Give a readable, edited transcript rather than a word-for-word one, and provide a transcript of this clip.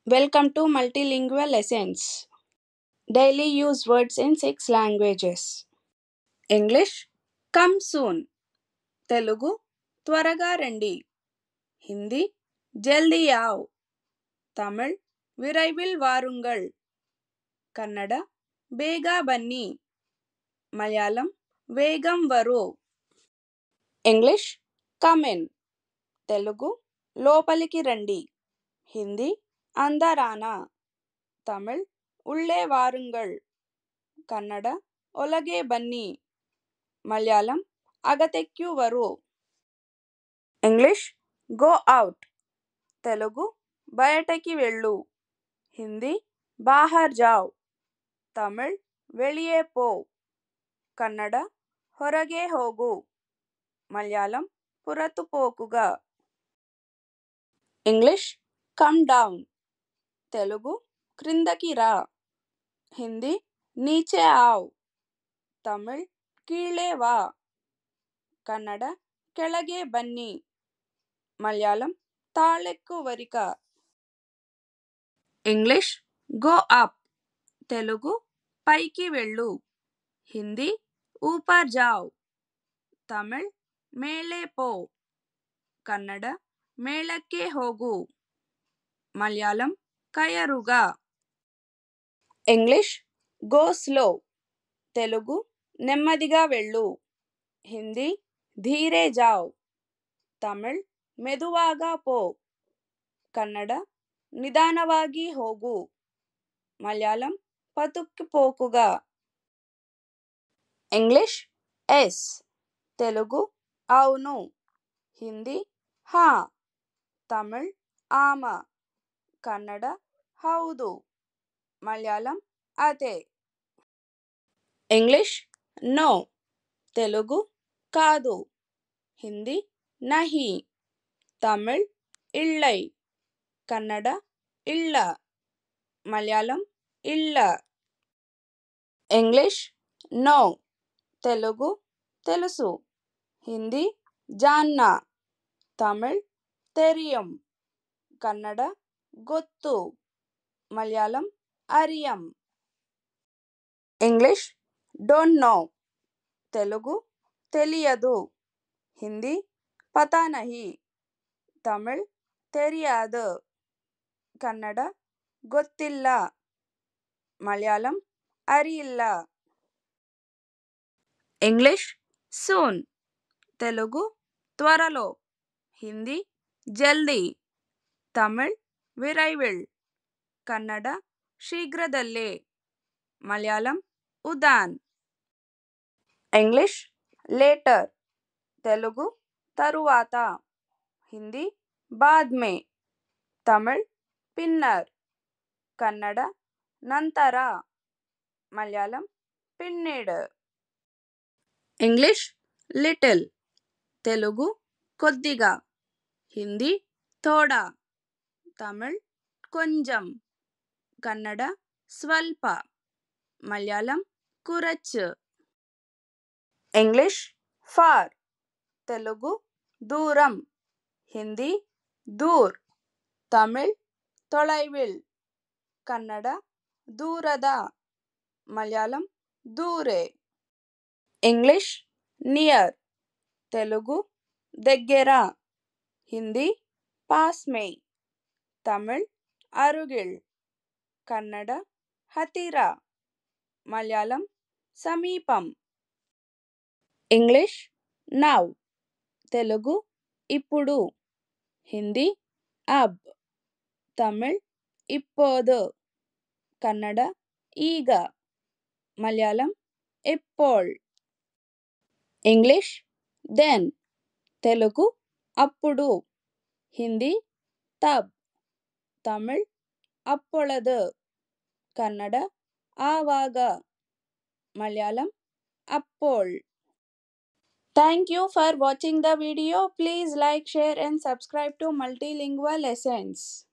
Welcome to Multilingual Lessons. Daily use words in 6 languages. English, come soon. Telugu, త్వరగా రండి. హిందీ, జల్దీ ఆవ్. తమిళ్, విరైవిల్ వారుంగల్. కన్నడ, ಬೇಗ ಬನ್ನಿ. మలయాళం, వేగం వరో. English, come in. తెలుగు, లోపలికి రండి. హిందీ, అందరానా. తమిళ్, ఉళ్ళే వారుంగల్. కన్నడ, ಒಳಗೆ ಬನ್ನಿ. మలయాళం, అగతెక్కి వరో. English, go out. తెలుగు, బయటకి వెళ్ళు. హిందీ, బాహర్ జావ్. తమిళ్, వెళియే పో. కన్నడ, ಹೊರಗೆ ಹೋಗು. మలయాళం, పురతు పోకుగా. English, come down. తెలుగు, క్రిందకి రా. హిందీ, నీచే ఆవ్. తమిళ్, కీళే వా. కన్నడ, ಕೆಳಗೆ ಬನ್ನಿ. మలయాళం, తాళెక్కు వరిక. English, go up. తెలుగు, పైకి వెళ్ళు. హిందీ, ఊపర్ జావ్. తమిళ్, మేలే పో. కన్నడ, మేళಕ್ಕೆ ಹೋಗು. మలయాళం, కయరుగా. English, go slow. తెలుగు, నెమ్మదిగా వెళ్ళు. హిందీ, ధీరే జావ్. తమిళ్, ಮೆದುವಾಗಾ పో. కన్నడ, నిదానವಾಗಿ ಹೋಗು. మలయాళం, పతుక్కు పోకుగా. English, yes. తెలుగు, అవును. హిందీ, హా. తమిళ్, ఆమ. కన్నడ, హౌదు. మలయాళం, అదే. English, no. తెలుగు, కాదు. హిందీ, నహి. తమిళ్, ఇళ్ళై. కన్నడ, ఇళ్ళ. మలయాళం, ఇళ్ళ. English, no. తెలుగు, తెలుసు. హిందీ, జాన్నా. తమిళ్, తెరియం. కన్నడ, ಗೊತ್ತು. మలయాళం, అరియం. English, don't know. తెలుగు, తెలియదు. హిందీ, పతా నహి. తమిళ్, తెలియదు. కన్నడ, ಗೊತ್ತಿಲ್ಲ. మలయాళం, అరియిల్ల. English, soon. తెలుగు, త్వరలో. హిందీ, జల్దీ. తమిళ్, విరైవిల్. కన్నడ, శీఘ్రదಲ್ಲೇ. మలయాళం, ఉదాన్. English, later. తెలుగు, తరువాత. హిందీ, బాద్ మే. తమిళ్, పిన్నర్. కన్నడ, ನಂತರ. మలయాళం, పిన్నీడ్. English, little. తెలుగు, కొద్దిగా. హిందీ, ಥೋಡಾ. తమిళ్, కొంచెం. కన్నడ, స్వల్ప. మలయాళం, కురచ్. English, far. తెలుగు, దూరం. హిందీ, దూర్. తమిళ్, ತೊಳೈವಿಲ್. కన్నడ, దూರದ. మలయాళం, దూరే. English, near. తెలుగు, దగ్గర. హిందీ, పాస్ మే. తమిళ్, అరుగిల్. కన్నడ, హతిర. మలయాళం, సమీపం. English, now. తెలుగు, ఇప్పుడు. హిందీ, అబ్. తమిళ్, ఇప్పోదు. కన్నడ, ಈಗ. మలయాళం, ఎప్పోల్. English, then. తెలుగు, అప్పుడు. హిందీ, తబ్. తమిళ్, అప్పొళదు. కన్నడ, ఆವಾಗ. మలయాళం, అప్పోల్. Thank you for watching the video. Please like, share and subscribe to Multilingual Lessons.